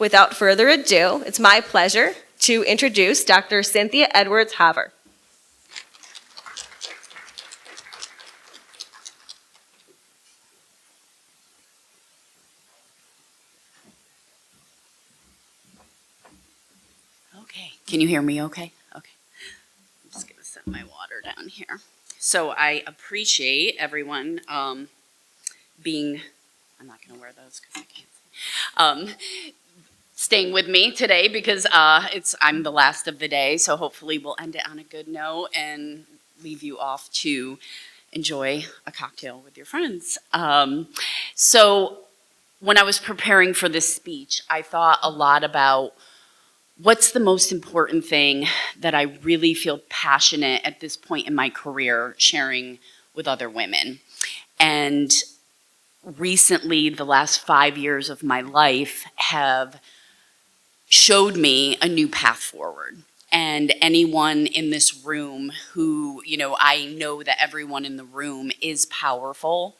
Without further ado, it's my pleasure to introduce Dr. Cynthia Edwards Hawver. Okay, can you hear me okay? Okay, I'm just gonna set my water down here. So I appreciate everyone I'm not gonna wear those because I can't see. Staying with me today because I'm the last of the day, so hopefully we'll end it on a good note and leave you off to enjoy a cocktail with your friends. So when I was preparing for this speech, I thought a lot about what's the most important thing that I really feel passionate at this point in my career sharing with other women. And recently, the last 5 years of my life have showed me a new path forward. And anyone in this room who, I know that everyone in the room is powerful,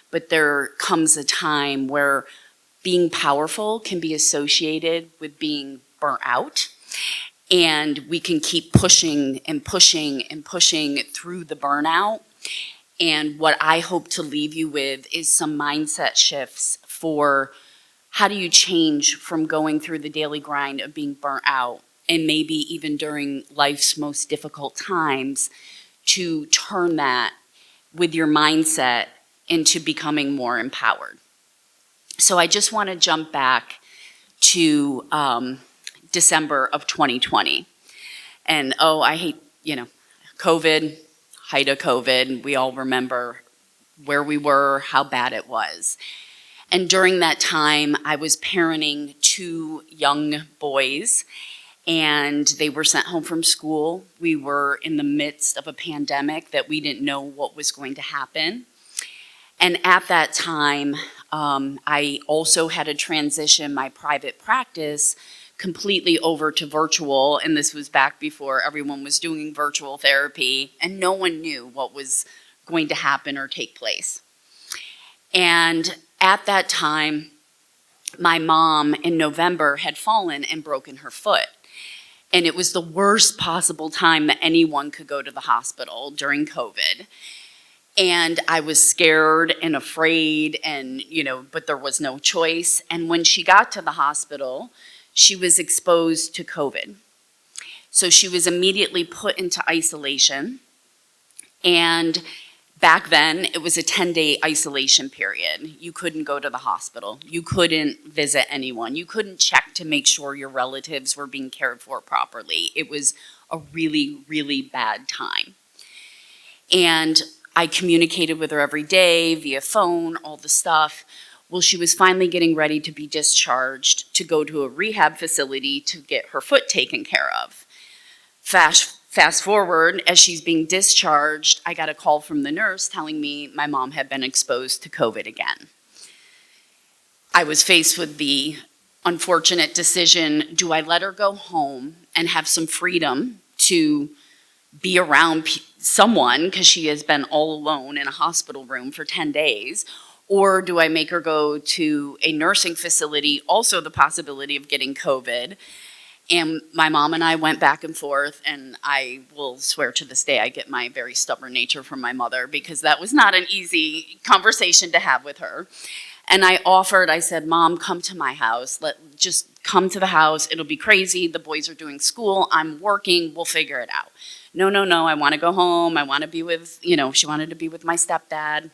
but there comes a time where being powerful can be associated with being burnt out. And we can keep pushing and pushing and pushing through the burnout. And what I hope to leave you with is some mindset shifts for how do you change from going through the daily grind of being burnt out and maybe even during life's most difficult times to turn that with your mindset into becoming more empowered. So I just want to jump back to December of 2020. And I hate, COVID, height of COVID, we all remember where we were, how bad it was. And during that time, I was parenting 2 young boys, and they were sent home from school. We were in the midst of a pandemic that we didn't know what was going to happen. And at that time, I also had to transition my private practice completely over to virtual, and this was back before everyone was doing virtual therapy, and no one knew what was going to happen or take place. And at that time, my mom in November had fallen and broken her foot. And it was the worst possible time that anyone could go to the hospital during COVID. And I was scared and afraid and, but there was no choice. And when she got to the hospital, she was exposed to COVID. So she was immediately put into isolation. And back then, it was a 10-day isolation period. You couldn't go to the hospital. You couldn't visit anyone. You couldn't check to make sure your relatives were being cared for properly. It was a really, really bad time. And I communicated with her every day via phone, all the stuff. Well, she was finally getting ready to be discharged to go to a rehab facility to get her foot taken care of. Fast forward, as she's being discharged, I got a call from the nurse telling me my mom had been exposed to COVID again. I was faced with the unfortunate decision, do I let her go home and have some freedom to be around someone, because she has been all alone in a hospital room for 10 days, or do I make her go to a nursing facility, also the possibility of getting COVID? And my mom and I went back and forth, and I will swear to this day I get my very stubborn nature from my mother, because that was not an easy conversation to have with her. And I said, Mom, come to my house. Just come to the house. It'll be crazy. The boys are doing school. I'm working. We'll figure it out. No, I want to go home. I want to be with, she wanted to be with my stepdad.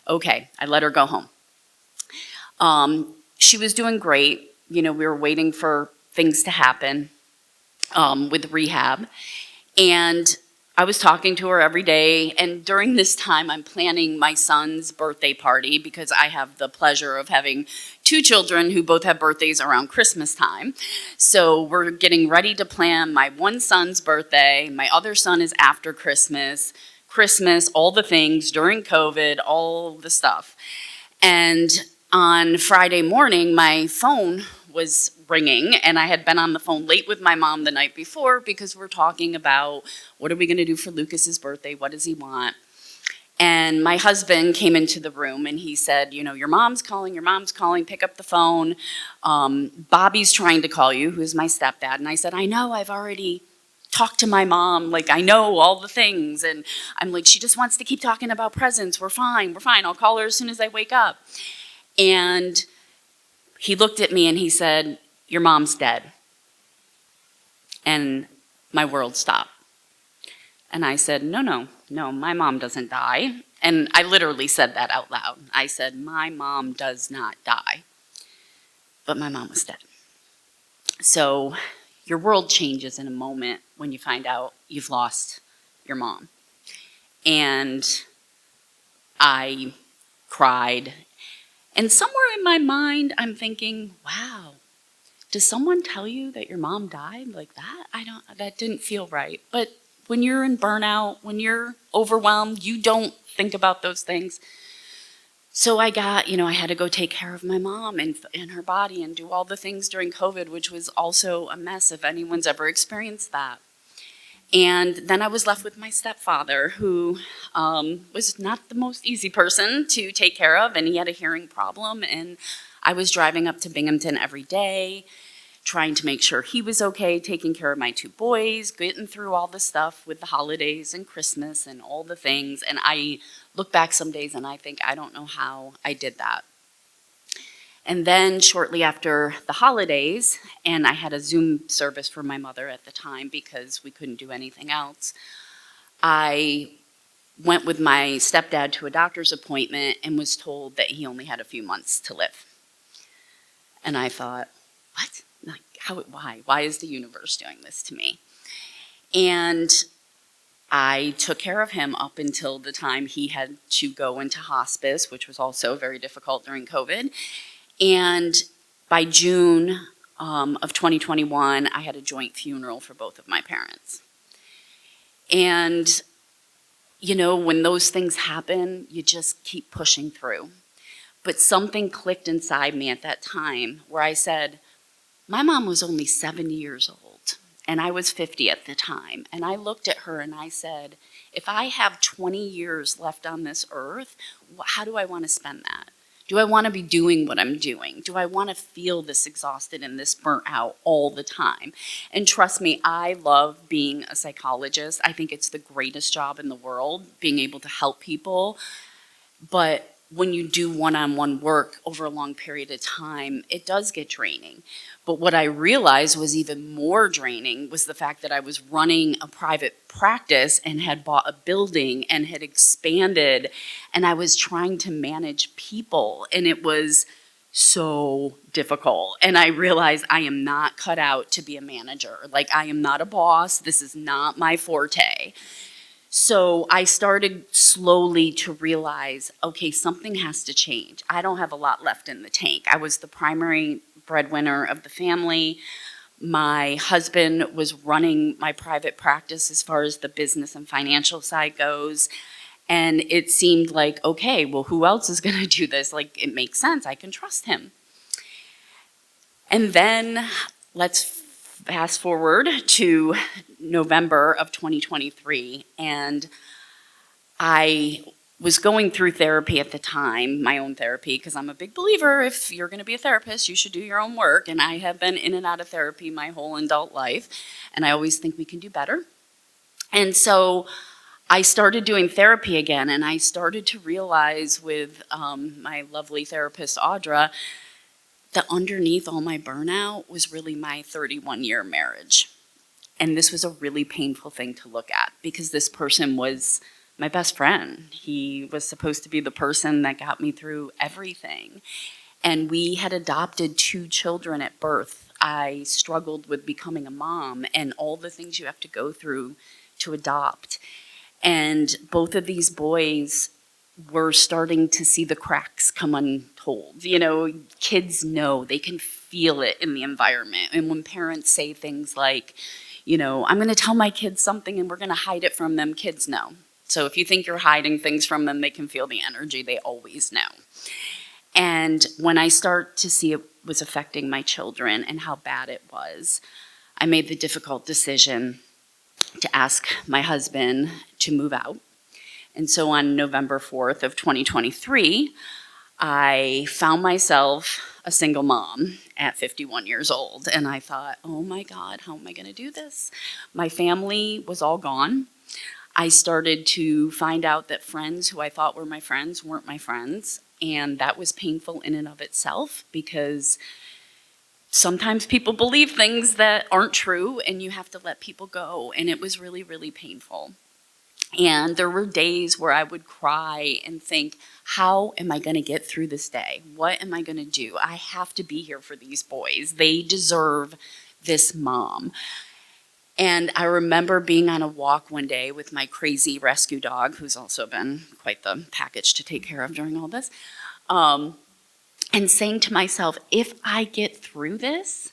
Okay, I let her go home. She was doing great. We were waiting for things to happen with rehab. And I was talking to her every day, and during this time, I'm planning my son's birthday party because I have the pleasure of having 2 children who both have birthdays around Christmas time. So we're getting ready to plan my one son's birthday. My other son is after Christmas, all the things during COVID, all the stuff. And on Friday morning, my phone was ringing, and I had been on the phone late with my mom the night before because we're talking about what are we going to do for Lucas's birthday, what does he want? And my husband came into the room and he said, your mom's calling, pick up the phone. Bobby's trying to call you, who's my stepdad. And I said, I know, I've already talked to my mom. Like, I know all the things. And I'm like, she just wants to keep talking about presents. We're fine. I'll call her as soon as I wake up. And he looked at me and he said, your mom's dead. And my world stopped. And I said, no, my mom doesn't die. And I literally said that out loud. I said, my mom does not die. But my mom was dead. So your world changes in a moment when you find out you've lost your mom. And I cried. And somewhere in my mind, I'm thinking, wow, does someone tell you that your mom died like that? That didn't feel right. But when you're in burnout, when you're overwhelmed, you don't think about those things. So I had to go take care of my mom and her body and do all the things during COVID, which was also a mess if anyone's ever experienced that. And then I was left with my stepfather, who was not the most easy person to take care of, and he had a hearing problem, and I was driving up to Binghamton every day, trying to make sure he was okay, taking care of my two boys, getting through all the stuff with the holidays and Christmas and all the things. And I look back some days and I think, I don't know how I did that. And then shortly after the holidays, and I had a Zoom service for my mother at the time because we couldn't do anything else, I went with my stepdad to a doctor's appointment and was told that he only had a few months to live. And I thought, what? Why? Why is the universe doing this to me? And I took care of him up until the time he had to go into hospice, which was also very difficult during COVID. And by June of 2021, I had a joint funeral for both of my parents. And, when those things happen, you just keep pushing through. But something clicked inside me at that time where I said, my mom was only 70 years old, and I was 50 at the time. And I looked at her and I said, if I have 20 years left on this earth, how do I want to spend that? Do I want to be doing what I'm doing? Do I want to feel this exhausted and this burnt out all the time? And trust me, I love being a psychologist. I think it's the greatest job in the world, being able to help people. But when you do one-on-one work over a long period of time, it does get draining. But what I realized was even more draining was the fact that I was running a private practice and had bought a building and had expanded, and I was trying to manage people, and it was so difficult. And I realized I am not cut out to be a manager. Like, I am not a boss. This is not my forte. So I started slowly to realize, okay, something has to change. I don't have a lot left in the tank. I was the primary breadwinner of the family. My husband was running my private practice as far as the business and financial side goes. And it seemed like, okay, well, who else is going to do this? Like, it makes sense. I can trust him. And then let's fast forward to November of 2023, and I was going through therapy at the time, my own therapy, because I'm a big believer, if you're going to be a therapist, you should do your own work, and I have been in and out of therapy my whole adult life, and I always think we can do better. And so I started doing therapy again, and I started to realize with my lovely therapist, Audra, that underneath all my burnout was really my 31-year marriage. And this was a really painful thing to look at because this person was my best friend. He was supposed to be the person that got me through everything. And we had adopted 2 children at birth. I struggled with becoming a mom and all the things you have to go through to adopt. And both of these boys were starting to see the cracks come untold. Kids know, they can feel it in the environment. And when parents say things like, I'm going to tell my kids something and we're going to hide it from them, kids know. So if you think you're hiding things from them, they can feel the energy. They always know. And when I start to see it was affecting my children and how bad it was, I made the difficult decision to ask my husband to move out And so on November 4th of 2023, I found myself a single mom at 51 years old. And I thought, oh my God, how am I going to do this? My family was all gone. I started to find out that friends who I thought were my friends weren't my friends. And that was painful in and of itself, because sometimes people believe things that aren't true and you have to let people go. And it was really, really painful. And there were days where I would cry and think, how am I going to get through this day? What am I going to do? I have to be here for these boys. They deserve this mom. And I remember being on a walk one day with my crazy rescue dog, who's also been quite the package to take care of during all this, and saying to myself, if I get through this,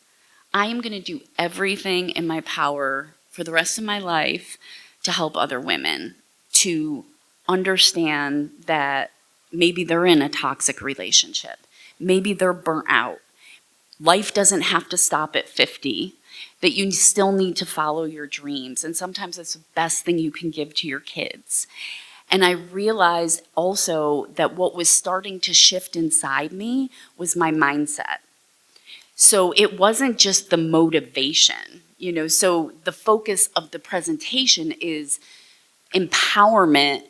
I am going to do everything in my power for the rest of my life to help other women to understand that maybe they're in a toxic relationship. Maybe they're burnt out. Life doesn't have to stop at 50, that you still need to follow your dreams. And sometimes it's the best thing you can give to your kids. And I realized also that what was starting to shift inside me was my mindset. So it wasn't just the motivation, so the focus of the presentation is empowerment.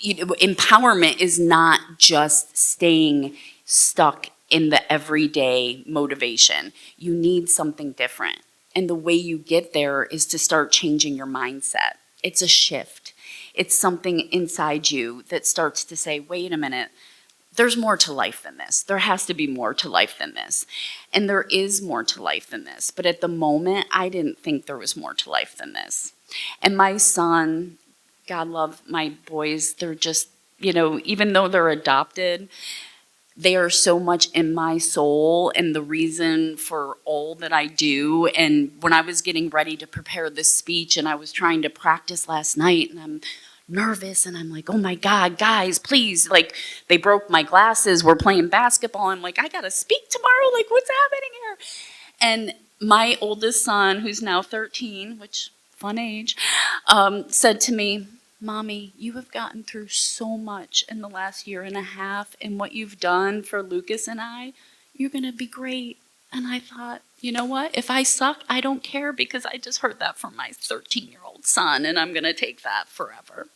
Empowerment is not just staying stuck in the everyday motivation. You need something different. And the way you get there is to start changing your mindset. It's a shift. It's something inside you that starts to say, wait a minute, there's more to life than this. There has to be more to life than this. And there is more to life than this. But at the moment, I didn't think there was more to life than this. And my son, God love my boys, they're just, even though they're adopted, they are so much in my soul and the reason for all that I do. And when I was getting ready to prepare this speech and I was trying to practice last night, and I'm nervous and I'm like, oh my God, guys, please. Like, they broke my glasses. We're playing basketball. I'm like, I got to speak tomorrow. Like, what's happening here? And my oldest son, who's now 13, which fun age, said to me, Mommy, you have gotten through so much in the last year and a half, and what you've done for Lucas and I, you're going to be great. And I thought, you know what? If I suck, I don't care, because I just heard that from my 13-year-old son, and I'm going to take that forever.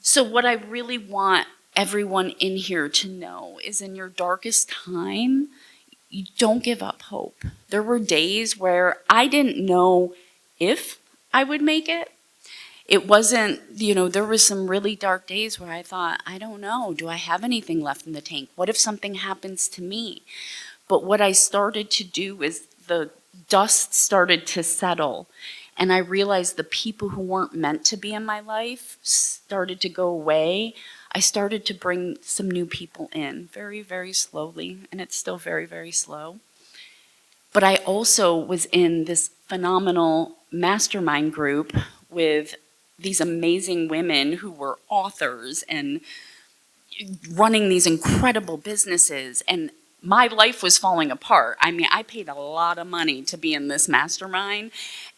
So what I really want everyone in here to know is, in your darkest time, you don't give up hope. There were days where I didn't know if I would make it. It wasn't, there was some really dark days where I thought, I don't know, do I have anything left in the tank? What if something happens to me? But what I started to do is the dust started to settle. And I realized the people who weren't meant to be in my life started to go away. I started to bring some new people in very, very slowly. And it's still very, very slow. But I also was in this phenomenal mastermind group with these amazing women who were authors and running these incredible businesses. And my life was falling apart. I mean, I paid a lot of money to be in this mastermind.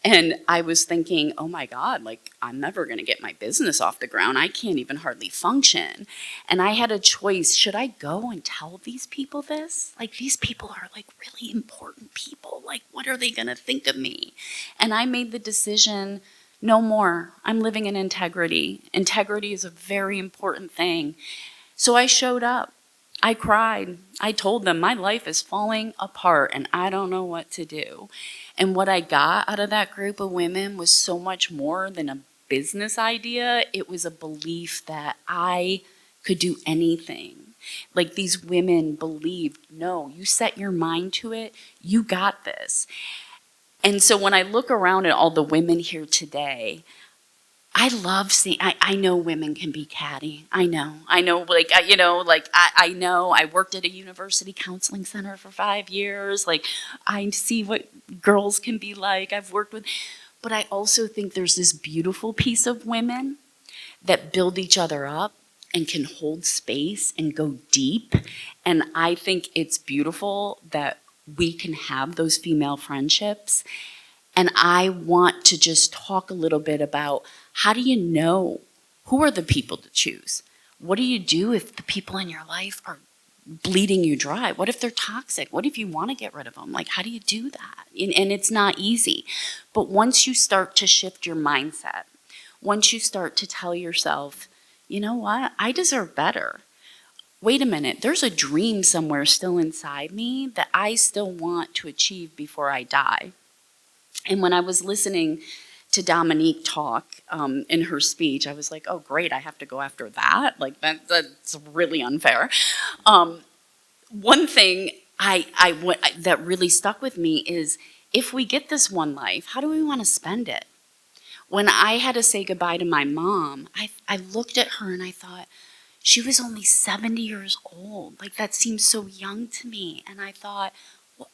And I was thinking, oh my God, like, I'm never going to get my business off the ground. I can't even hardly function. And I had a choice. Should I go and tell these people this? Like, these people are like really important people. Like, what are they going to think of me? And I made the decision, no more. I'm living in integrity. Integrity is a very important thing. So I showed up. I cried. I told them my life is falling apart and I don't know what to do. And what I got out of that group of women was so much more than a business idea. It was a belief that I could do anything. Like, these women believed, no, you set your mind to it, you got this. And so when I look around at all the women here today, I love seeing, I know women can be catty. I know, I know, I worked at a university counseling center for 5 years. Like, I see what girls can be like. I've worked with, but I also think there's this beautiful piece of women that build each other up and can hold space and go deep. And I think it's beautiful that we can have those female friendships. And I want to just talk a little bit about, how do you know Who are the people to choose? What do you do if the people in your life are bleeding you dry? What if they're toxic? What if you want to get rid of them? Like, how do you do that? And it's not easy. But once you start to shift your mindset, once you start to tell yourself, you know what, I deserve better. Wait a minute, there's a dream somewhere still inside me that I still want to achieve before I die. And when I was listening to Dominique talk in her speech, I was like, oh, great, I have to go after that? Like, that's really unfair. One thing that really stuck with me is, if we get this one life, how do we want to spend it? When I had to say goodbye to my mom, I looked at her and I thought, she was only 70 years old. Like, that seems so young to me. And I thought, well,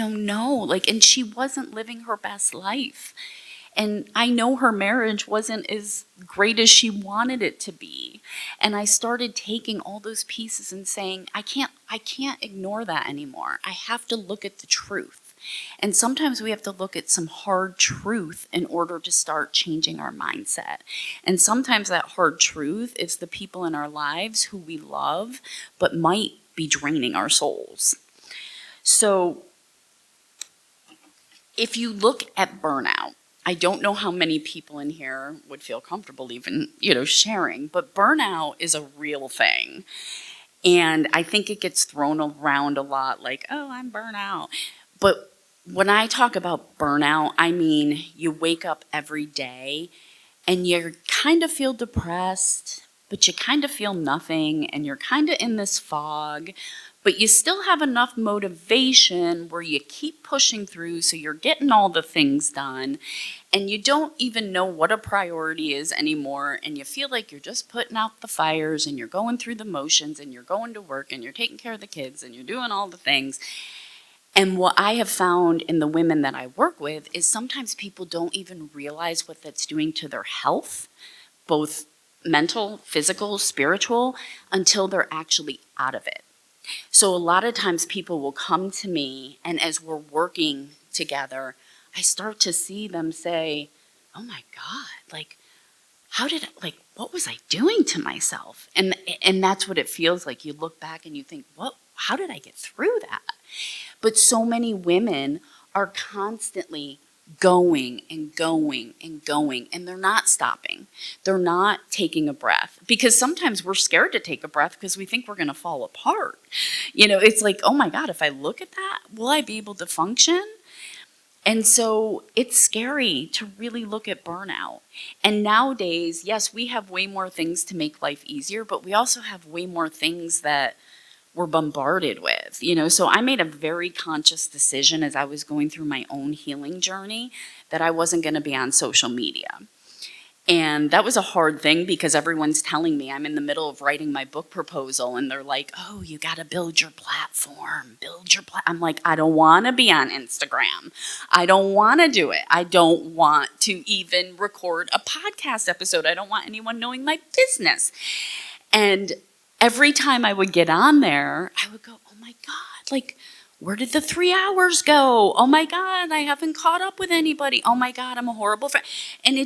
no, like, and she wasn't living her best life. And I know her marriage wasn't as great as she wanted it to be. And I started taking all those pieces and saying, I can't ignore that anymore. I have to look at the truth. And sometimes we have to look at some hard truth in order to start changing our mindset. And sometimes that hard truth is the people in our lives who we love, but might be draining our souls. So if you look at burnout, I don't know how many people in here would feel comfortable even, sharing, but burnout is a real thing. And I think it gets thrown around a lot, like, oh, I'm burnt out. But when I talk about burnout, I mean you wake up every day and you kind of feel depressed, but you kind of feel nothing, and you're kind of in this fog, but you still have enough motivation where you keep pushing through, so you're getting all the things done, and you don't even know what a priority is anymore, and you feel like you're just putting out the fires, and you're going through the motions, and you're going to work, and you're taking care of the kids, and you're doing all the things. And what I have found in the women that I work with is sometimes people don't even realize what that's doing to their health, both mental, physical, spiritual, until they're actually out of it. So a lot of times people will come to me, and as we're working together, I start to see them say, oh my God, like, what was I doing to myself? And that's what it feels like. You look back and you think, how did I get through that? But so many women are constantly going and going and going, and they're not stopping. They're not taking a breath, because sometimes we're scared to take a breath because we think we're going to fall apart. It's like, oh my God, if I look at that, will I be able to function? And so it's scary to really look at burnout. And nowadays, yes, we have way more things to make life easier, but we also have way more things that we're bombarded with, So I made a very conscious decision as I was going through my own healing journey that I wasn't going to be on social media. And that was a hard thing, because everyone's telling me, I'm in the middle of writing my book proposal, and they're like, oh, you got to build your platform, I'm like, I don't want to be on Instagram. I don't want to do it. I don't want to even record a podcast episode. I don't want anyone knowing my business. And every time I would get on there, I would go, oh my God, like, where did the 3 hours go? Oh my God, I haven't caught up with anybody. Oh my God, I'm a horrible friend. And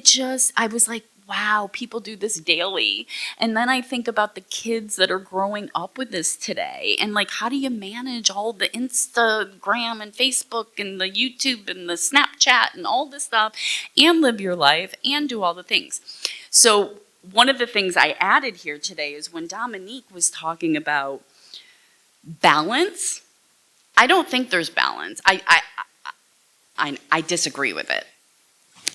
I was like, wow, people do this daily. And then I think about the kids that are growing up with this today. And like, how do you manage all the Instagram and Facebook and the YouTube and the Snapchat and all this stuff, and live your life and do all the things? So one of the things I added here today is when Dominique was talking about balance, I don't think there's balance. I disagree with it.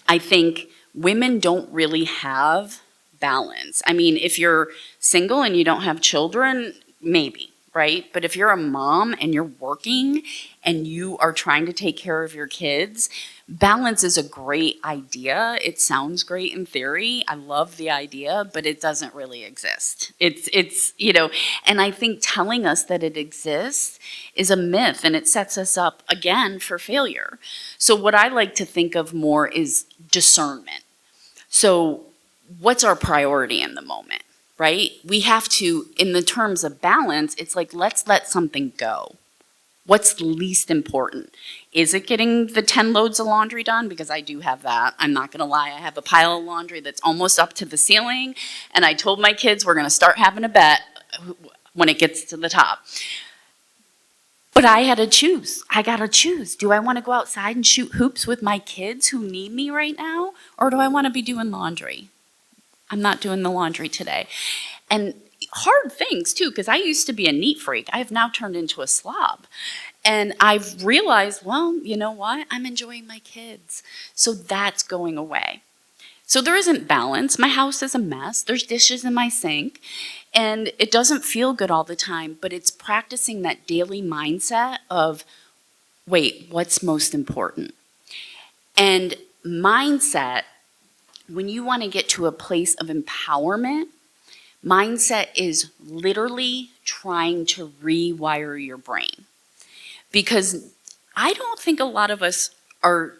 I think women don't really have balance. I mean, if you're single and you don't have children, maybe, right? But if you're a mom and you're working and you are trying to take care of your kids, balance is a great idea. It sounds great in theory. I love the idea, but it doesn't really exist. It's and I think telling us that it exists is a myth, and it sets us up again for failure. So what I like to think of more is discernment. So what's our priority in the moment, right? We have to, in the terms of balance, it's like, let's let something go. What's least important? Is it getting the 10 loads of laundry done? Because I do have that. I'm not going to lie. I have a pile of laundry that's almost up to the ceiling. And I told my kids we're going to start having a bet when it gets to the top. But I had to choose. I got to choose. Do I want to go outside and shoot hoops with my kids who need me right now? Or do I want to be doing laundry? I'm not doing the laundry today. And hard things too, because I used to be a neat freak. I have now turned into a slob. And I've realized, well, you know what? I'm enjoying my kids. So that's going away. So there isn't balance. My house is a mess. There's dishes in my sink. And it doesn't feel good all the time, but it's practicing that daily mindset of, wait, what's most important? And mindset, when you want to get to a place of empowerment, mindset is literally trying to rewire your brain. Because I don't think a lot of us are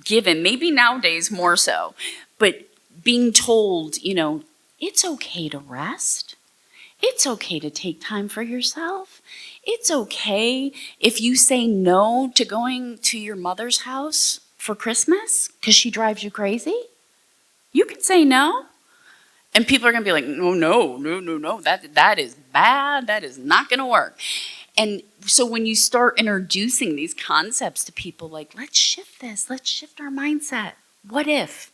given, maybe nowadays more so, but being told, it's okay to rest. It's okay to take time for yourself. It's okay if you say no to going to your mother's house for Christmas because she drives you crazy. You can say no. And people are going to be like, no, that is bad. That is not going to work. And so when you start introducing these concepts to people, like, let's shift this, let's shift our mindset. What if?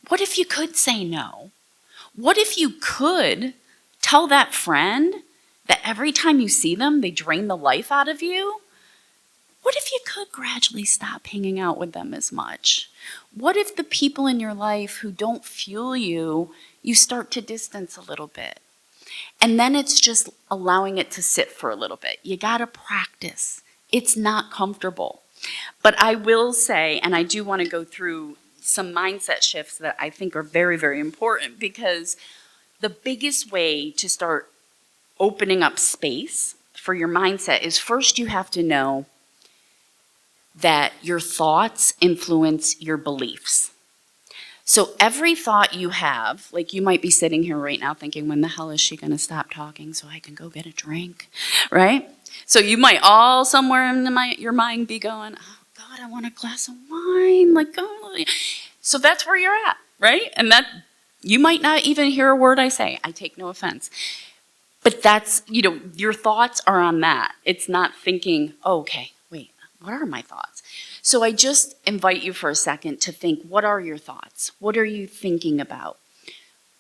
What if you could say no? What if you could tell that friend that every time you see them, they drain the life out of you? What if you could gradually stop hanging out with them as much? What if the people in your life who don't fuel you, you start to distance a little bit? And then it's just allowing it to sit for a little bit. You got to practice. It's not comfortable. But I will say, and I do want to go through some mindset shifts that I think are very, very important, because the biggest way to start opening up space for your mindset is first you have to know that your thoughts influence your beliefs. So every thought you have, like you might be sitting here right now thinking, when the hell is she going to stop talking so I can go get a drink, right? So you might all somewhere in your mind be going, oh God, I want a glass of wine. So that's where you're at, right? And that you might not even hear a word I say. I take no offense. But that's, your thoughts are on that. It's not thinking, oh, okay, wait, what are my thoughts? So I just invite you for a second to think, what are your thoughts? What are you thinking about?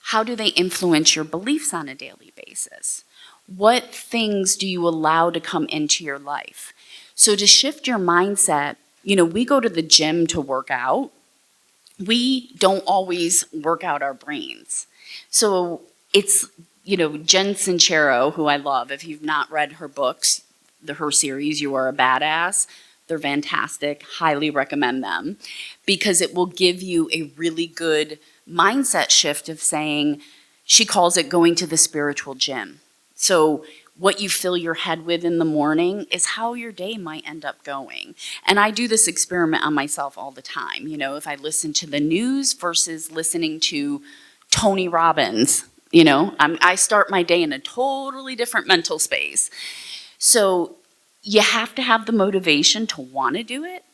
How do they influence your beliefs on a daily basis? What things do you allow to come into your life? So to shift your mindset, we go to the gym to work out. We don't always work out our brains. So it's, Jen Sincero, who I love. If you've not read her books, her series, You Are a Badass, they're fantastic. Highly recommend them, because it will give you a really good mindset shift of saying, she calls it going to the spiritual gym. So what you fill your head with in the morning is how your day might end up going. And I do this experiment on myself all the time. If I listen to the news versus listening to Tony Robbins, I start my day in a totally different mental space. So you have to have the motivation to want to do it,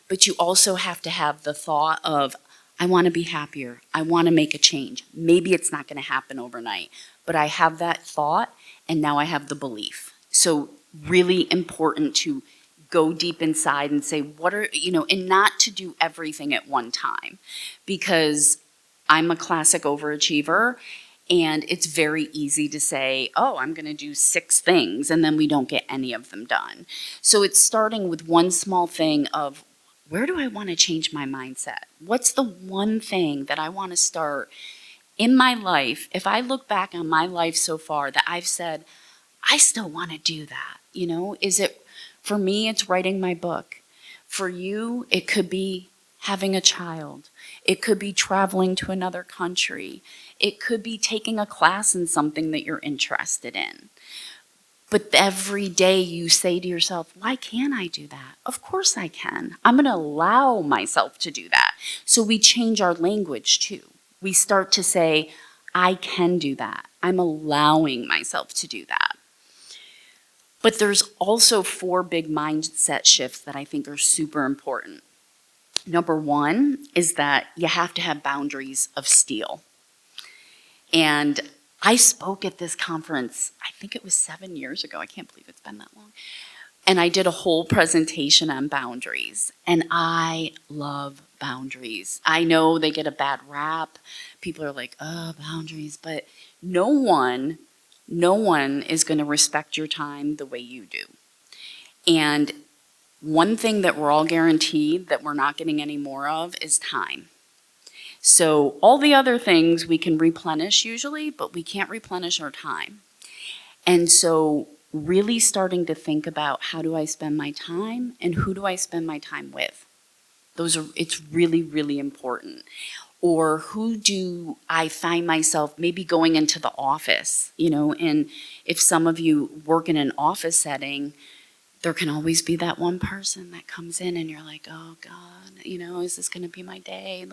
but you also have to have the thought of, I want to be happier. I want to make a change. Maybe it's not going to happen overnight, but I have that thought, and now I have the belief. So really important to go deep inside and say, and not to do everything at one time, because I'm a classic overachiever. And it's very easy to say, oh, I'm going to do 6 things, and then we don't get any of them done. So it's starting with one small thing of, where do I want to change my mindset? What's the one thing that I want to start in my life? If I look back on my life so far that I've said, I still want to do that. Is it, for me, it's writing my book. For you, it could be having a child. It could be traveling to another country. It could be taking a class in something that you're interested in. But every day you say to yourself, why can't I do that? Of course I can. I'm going to allow myself to do that. So we change our language too. We start to say, I can do that. I'm allowing myself to do that. But there's also 4 big mindset shifts that I think are super important. Number 1 is that you have to have boundaries of steel. And I spoke at this conference, I think it was 7 years ago. I can't believe it's been that long. And I did a whole presentation on boundaries. And I love boundaries. I know they get a bad rap. People are like, oh, boundaries. But no one is going to respect your time the way you do. And one thing that we're all guaranteed that we're not getting any more of is time. So all the other things we can replenish usually, but we can't replenish our time. And so really starting to think about, how do I spend my time and who do I spend my time with? It's really, really important. Or who do I find myself maybe going into the office, and if some of you work in an office setting, there can always be that one person that comes in and you're like, oh God, is this going to be my day?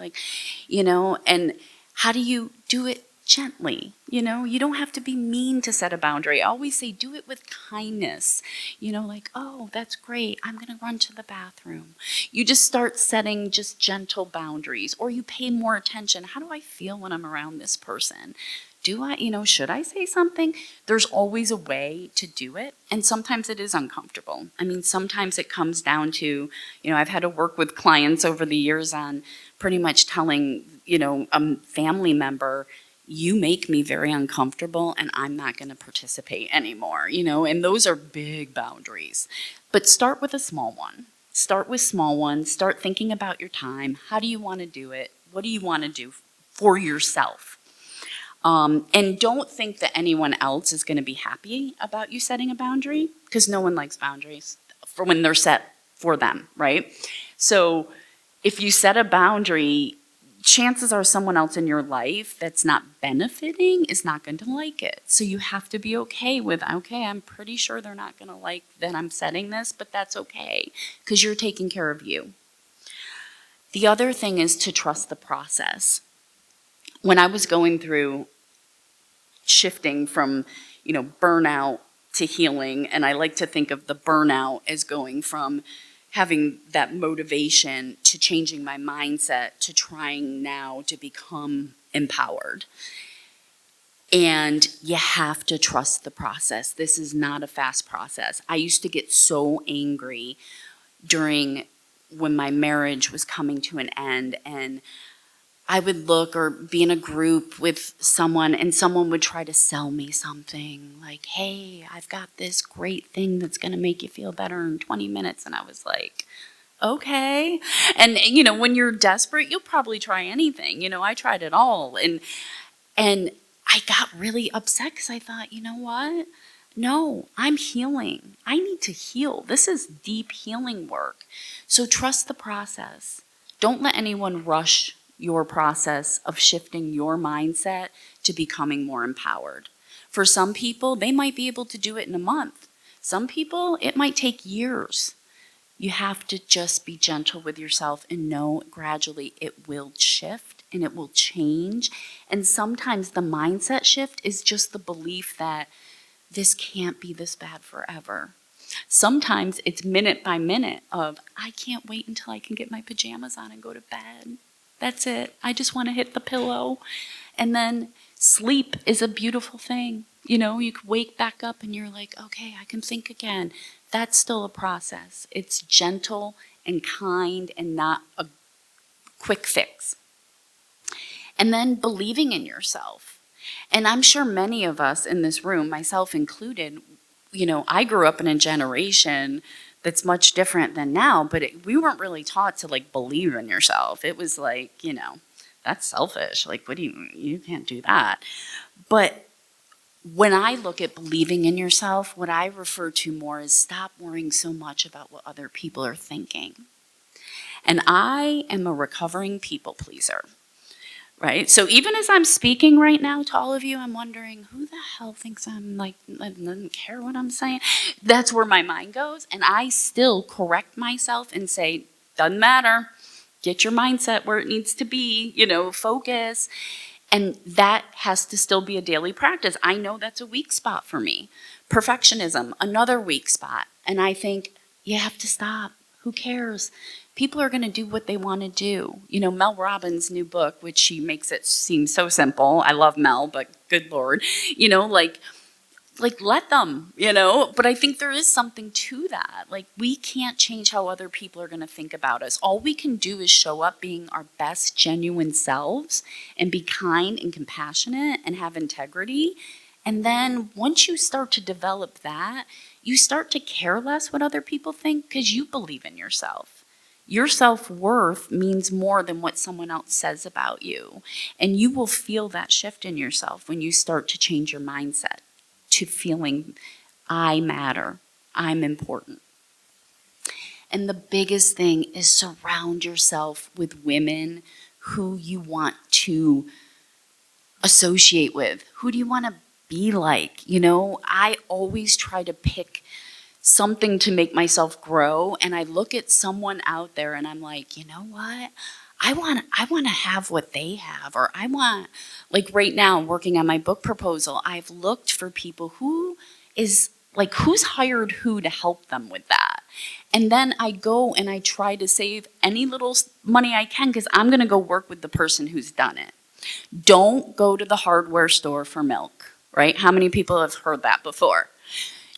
And how do you do it gently? You don't have to be mean to set a boundary. I always say, do it with kindness. Like, oh, that's great. I'm going to run to the bathroom. You just start setting just gentle boundaries, or you pay more attention. How do I feel when I'm around this person? Do I, should I say something? There's always a way to do it. And sometimes it is uncomfortable. Sometimes it comes down to, I've had to work with clients over the years on pretty much telling, a family member, you make me very uncomfortable and I'm not going to participate anymore, and those are big boundaries. But start with a small one. Start with small ones. Start thinking about your time. How do you want to do it? What do you want to do for yourself? And don't think that anyone else is going to be happy about you setting a boundary, because no one likes boundaries for when they're set for them, right? So if you set a boundary, chances are someone else in your life that's not benefiting is not going to like it. So you have to be okay with, okay, I'm pretty sure they're not going to like that I'm setting this, but that's okay, because you're taking care of you. The other thing is to trust the process. When I was going through shifting from, burnout to healing, and I like to think of the burnout as going from having that motivation to changing my mindset to trying now to become empowered. And you have to trust the process. This is not a fast process. I used to get so angry when my marriage was coming to an end, and I would look or be in a group with someone and someone would try to sell me something like, hey, I've got this great thing that's going to make you feel better in 20 minutes. And I was like, okay. And, when you're desperate, you'll probably try anything. I tried it all. And I got really upset because I thought, you know what? No, I'm healing. I need to heal. This is deep healing work. So trust the process. Don't let anyone rush your process of shifting your mindset to becoming more empowered. For some people, they might be able to do it in a month. Some people, it might take years. You have to just be gentle with yourself and know gradually it will shift and it will change. And sometimes the mindset shift is just the belief that this can't be this bad forever. Sometimes it's minute by minute of, I can't wait until I can get my pajamas on and go to bed. That's it. I just want to hit the pillow. And then sleep is a beautiful thing. You could wake back up and you're like, okay, I can think again. That's still a process. It's gentle and kind and not a quick fix. And then believing in yourself. And I'm sure many of us in this room, myself included, I grew up in a generation that's much different than now, but we weren't really taught to believe in yourself. It was like, that's selfish. What do you can't do that. But when I look at believing in yourself, what I refer to more is stop worrying so much about what other people are thinking. And I am a recovering people pleaser. Right? So even as I'm speaking right now to all of you, I'm wondering, who the hell thinks I doesn't care what I'm saying? That's where my mind goes. And I still correct myself and say, doesn't matter. Get your mindset where it needs to be, focus. And that has to still be a daily practice. I know that's a weak spot for me. Perfectionism, another weak spot. And I think you have to stop. Who cares? People are going to do what they want to do. You know, Mel Robbins' new book, which she makes it seem so simple. I love Mel, but good Lord, you know, like let them, you know, but I think there is something to that. Like, we can't change how other people are going to think about us. All we can do is show up being our best genuine selves and be kind and compassionate and have integrity. And then once you start to develop that, you start to care less what other people think because you believe in yourself. Your self-worth means more than what someone else says about you. And you will feel that shift in yourself when you start to change your mindset to feeling I matter, I'm important. And the biggest thing is surround yourself with women who you want to associate with. Who do you want to be like? You know, I always try to pick something to make myself grow, and I look at someone out there and I'm like, you know what? I want to have what they have, or I want, like right now, working on my book proposal, I've looked for people who's hired who to help them with that. And then I go and I try to save any little money I can because I'm going to go work with the person who's done it. Don't go to the hardware store for milk, right? How many people have heard that before?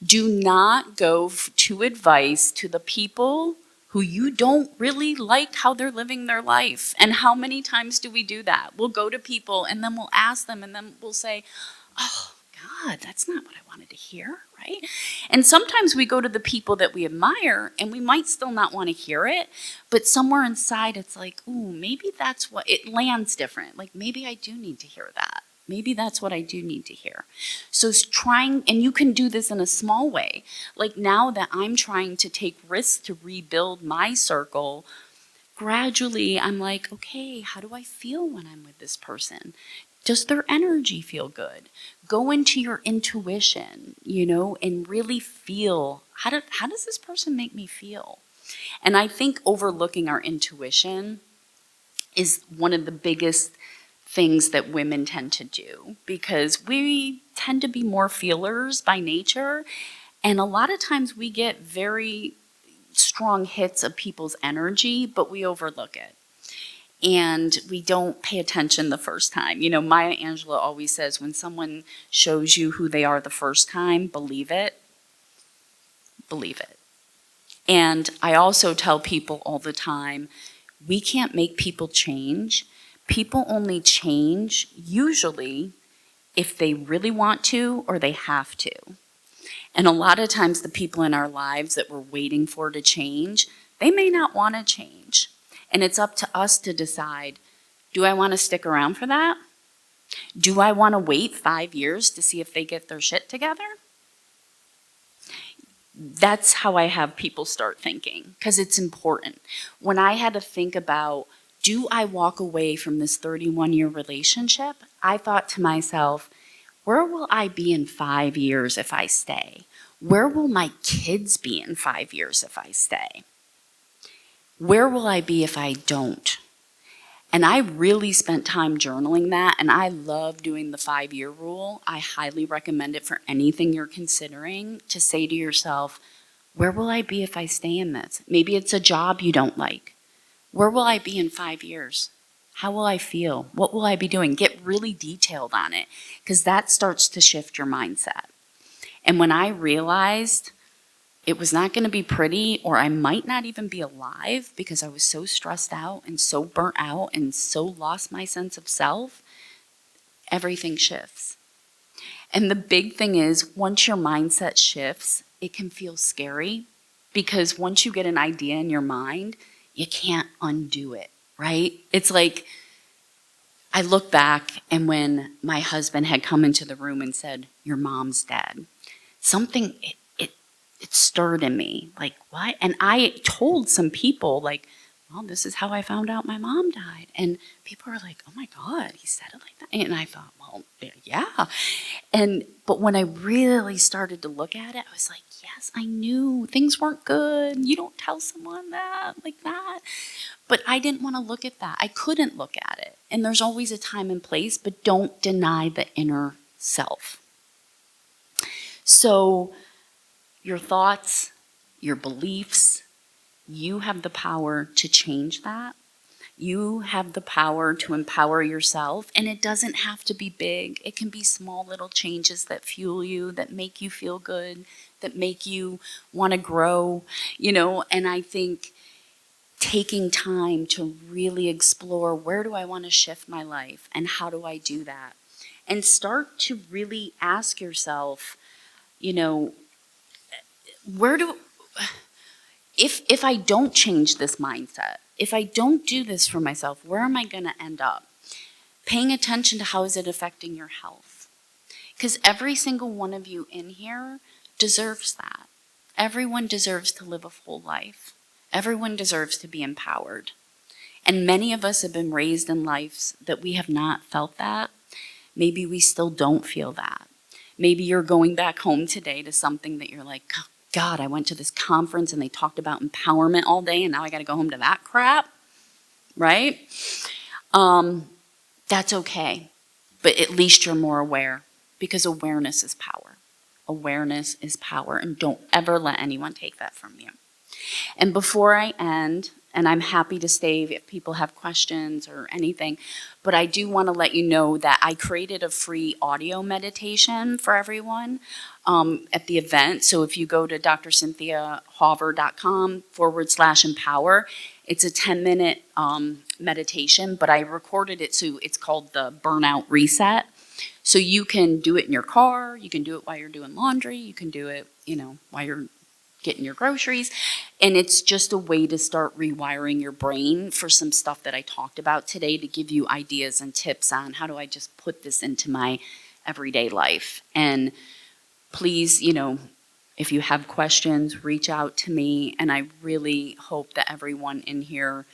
Do not go to advice to the people who you don't really like how they're living their life. And how many times do we do that? We'll go to people and then we'll ask them and then we'll say, oh God, that's not what I wanted to hear, right? And sometimes we go to the people that we admire and we might still not want to hear it, but somewhere inside it's like, ooh, maybe that's what, it lands different. Like, maybe I do need to hear that. Maybe that's what I do need to hear. So trying, and you can do this in a small way. Like now that I'm trying to take risks to rebuild my circle, gradually I'm like, okay, how do I feel when I'm with this person? Does their energy feel good? Go into your intuition, you know, and really feel, how does this person make me feel? And I think overlooking our intuition is one of the biggest things that women tend to do, because we tend to be more feelers by nature, and a lot of times we get very strong hits of people's energy, but we overlook it and we don't pay attention the first time. You know, Maya Angelou always says, when someone shows you who they are the first time, believe it. And I also tell people all the time, we can't make people change. People only change usually if they really want to or they have to. And a lot of times the people in our lives that we're waiting for to change, they may not want to change. And it's up to us to decide, do I want to stick around for that? Do I want to wait 5 years to see if they get their shit together? That's how I have people start thinking, because it's important. When I had to think about, do I walk away from this 31-year relationship? I thought to myself, where will I be in 5 years if I stay? Where will my kids be in 5 years if I stay? Where will I be if I don't? And I really spent time journaling that, and I love doing the 5-year rule. I highly recommend it for anything you're considering, to say to yourself, where will I be if I stay in this? Maybe it's a job you don't like. Where will I be in 5 years? How will I feel? What will I be doing? Get really detailed on it, because that starts to shift your mindset. And when I realized it was not going to be pretty, or I might not even be alive because I was so stressed out and so burnt out and so lost my sense of self, everything shifts. And the big thing is, once your mindset shifts, it can feel scary, because once you get an idea in your mind, you can't undo it, right? It's like, I look back, and when my husband had come into the room and said, your mom's dead, something, it stirred in me, like, what? And I told some people, like, well, this is how I found out my mom died. And people were like, oh my God, he said it like that. And I thought, well, yeah. But when I really started to look at it, I was like, yes, I knew things weren't good. You don't tell someone that, like that. But I didn't want to look at that. I couldn't look at it. And there's always a time and place, but don't deny the inner self. So your thoughts, your beliefs, you have the power to change that. You have the power to empower yourself, and it doesn't have to be big. It can be small little changes that fuel you, that make you feel good, that make you want to grow, and I think taking time to really explore, where do I want to shift my life and how do I do that? And start to really ask yourself, where do if I don't change this mindset, if I don't do this for myself, where am I going to end up? Paying attention to how is it affecting your health? Because every single one of you in here deserves that. Everyone deserves to live a full life. Everyone deserves to be empowered. And many of us have been raised in lives that we have not felt that. Maybe we still don't feel that. Maybe you're going back home today to something that you're like, God, I went to this conference and they talked about empowerment all day and now I got to go home to that crap, right? That's okay, but at least you're more aware, because awareness is power. Awareness is power, and don't ever let anyone take that from you. And before I end, and I'm happy to stay if people have questions or anything, but I do want to let you know that I created a free audio meditation for everyone at the event. So if you go to drcynthiahawver.com/empower, it's a 10-minute meditation, but I recorded it, so it's called the Burnout Reset. So you can do it in your car, you can do it while you're doing laundry, you can do it, while you're getting your groceries. And it's just a way to start rewiring your brain for some stuff that I talked about today, to give you ideas and tips on how do I just put this into my everyday life. And please, if you have questions, reach out to me. And I really hope that everyone in here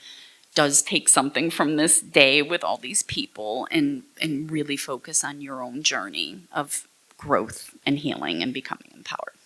does take something from this day with all these people and really focus on your own journey of growth and healing and becoming empowered.